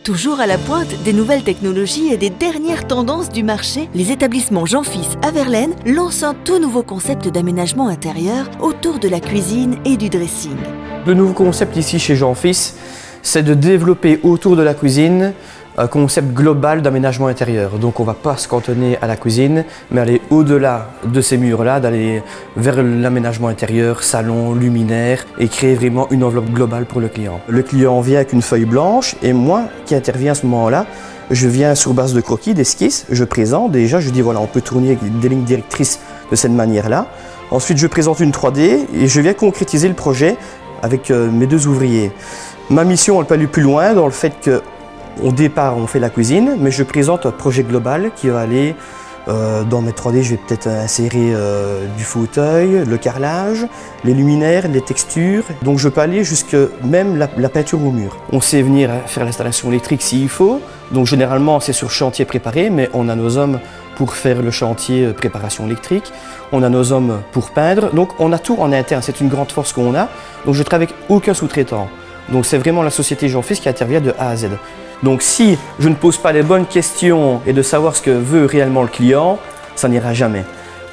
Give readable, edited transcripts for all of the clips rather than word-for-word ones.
Toujours à la pointe des nouvelles technologies et des dernières tendances du marché, les établissements Jean-Fils à Verlaine lancent un tout nouveau concept d'aménagement intérieur autour de la cuisine et du dressing. Le nouveau concept ici chez Jean-Fils, c'est de développer autour de la cuisine un concept global d'aménagement intérieur. Donc on ne va pas se cantonner à la cuisine, mais aller au-delà de ces murs-là, d'aller vers l'aménagement intérieur, salon, luminaire, et créer vraiment une enveloppe globale pour le client. Le client vient avec une feuille blanche et moi qui interviens à ce moment-là, je viens sur base de croquis, d'esquisses, je présente déjà, je dis voilà, on peut tourner avec des lignes directrices de cette manière-là. Ensuite je présente une 3D et je viens concrétiser le projet avec mes deux ouvriers. Ma mission elle peut aller plus loin dans le fait que au départ, on fait la cuisine, mais je présente un projet global qui va aller dans mes 3D. Je vais peut-être insérer du fauteuil, le carrelage, les luminaires, les textures. Donc je peux aller jusque même la peinture au mur. On sait venir faire l'installation électrique s'il faut. Donc généralement, c'est sur chantier préparé, mais on a nos hommes pour faire le chantier préparation électrique. On a nos hommes pour peindre. Donc on a tout en interne. C'est une grande force qu'on a. Donc je travaille avec aucun sous-traitant. Donc c'est vraiment la société Jean-Fils qui intervient de A à Z. Donc si je ne pose pas les bonnes questions et de savoir ce que veut réellement le client, ça n'ira jamais.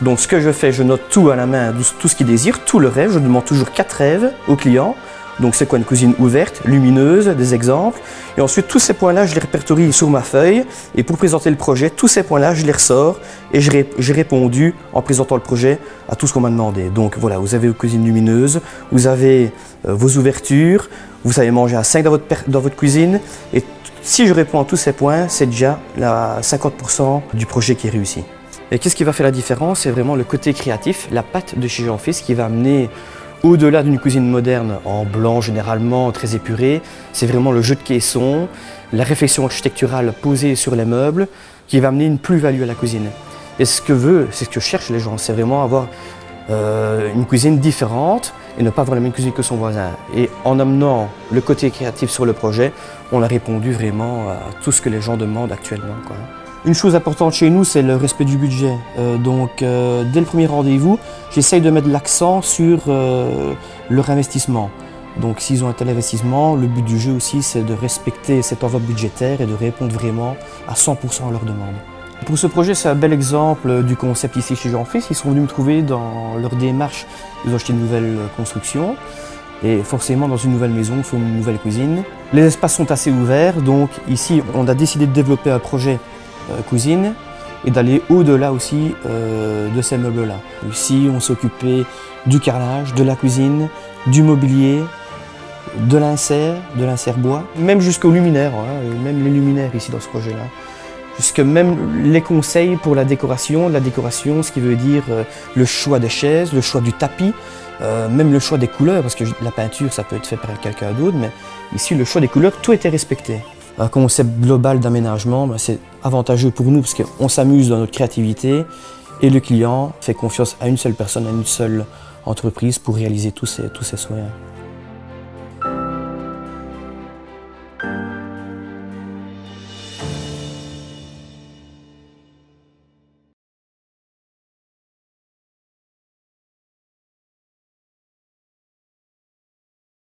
Donc ce que je fais, je note tout à la main, tout ce qu'il désire, tout le rêve. Je demande toujours 4 rêves au client. Donc c'est quoi une cuisine ouverte, lumineuse, des exemples. Et ensuite tous ces points-là, je les répertorie sur ma feuille. Et pour présenter le projet, tous ces points-là, je les ressors et j'ai répondu en présentant le projet à tout ce qu'on m'a demandé. Donc voilà, vous avez vos cuisines lumineuses, vous avez vos ouvertures, vous savez manger à 5 dans votre cuisine. Et si je réponds à tous ces points, c'est déjà 50% du projet qui est réussi. Et qu'est-ce qui va faire la différence? C'est vraiment le côté créatif, la patte de chez Jean-Fils qui va amener au-delà d'une cuisine moderne en blanc généralement, très épuré. C'est vraiment le jeu de caisson, la réflexion architecturale posée sur les meubles qui va amener une plus-value à la cuisine. Et c'est ce que cherchent les gens, c'est vraiment avoir une cuisine différente et ne pas avoir la même cuisine que son voisin. Et en amenant le côté créatif sur le projet, on a répondu vraiment à tout ce que les gens demandent actuellement, quoi. Une chose importante chez nous, c'est le respect du budget. Dès le premier rendez-vous, j'essaye de mettre l'accent sur leur investissement. Donc s'ils ont un tel investissement, le but du jeu aussi, c'est de respecter cette enveloppe budgétaire et de répondre vraiment à 100% à leurs demandes. Pour ce projet, c'est un bel exemple du concept ici chez Jean-Fils. Ils sont venus me trouver dans leur démarche. Ils ont acheté une nouvelle construction. Et forcément, dans une nouvelle maison, il faut une nouvelle cuisine. Les espaces sont assez ouverts. Donc ici, on a décidé de développer un projet cuisine et d'aller au-delà aussi de ces meubles-là. Ici, on s'est occupé du carrelage, de la cuisine, du mobilier, de l'insert bois, même jusqu'aux luminaires, même les luminaires ici dans ce projet-là. Jusque même les conseils pour la décoration, ce qui veut dire le choix des chaises, le choix du tapis, même le choix des couleurs, parce que la peinture ça peut être fait par quelqu'un d'autre, mais ici le choix des couleurs, tout était respecté. Un concept global d'aménagement, c'est avantageux pour nous parce qu'on s'amuse dans notre créativité et le client fait confiance à une seule personne, à une seule entreprise pour réaliser tous ses souhaits.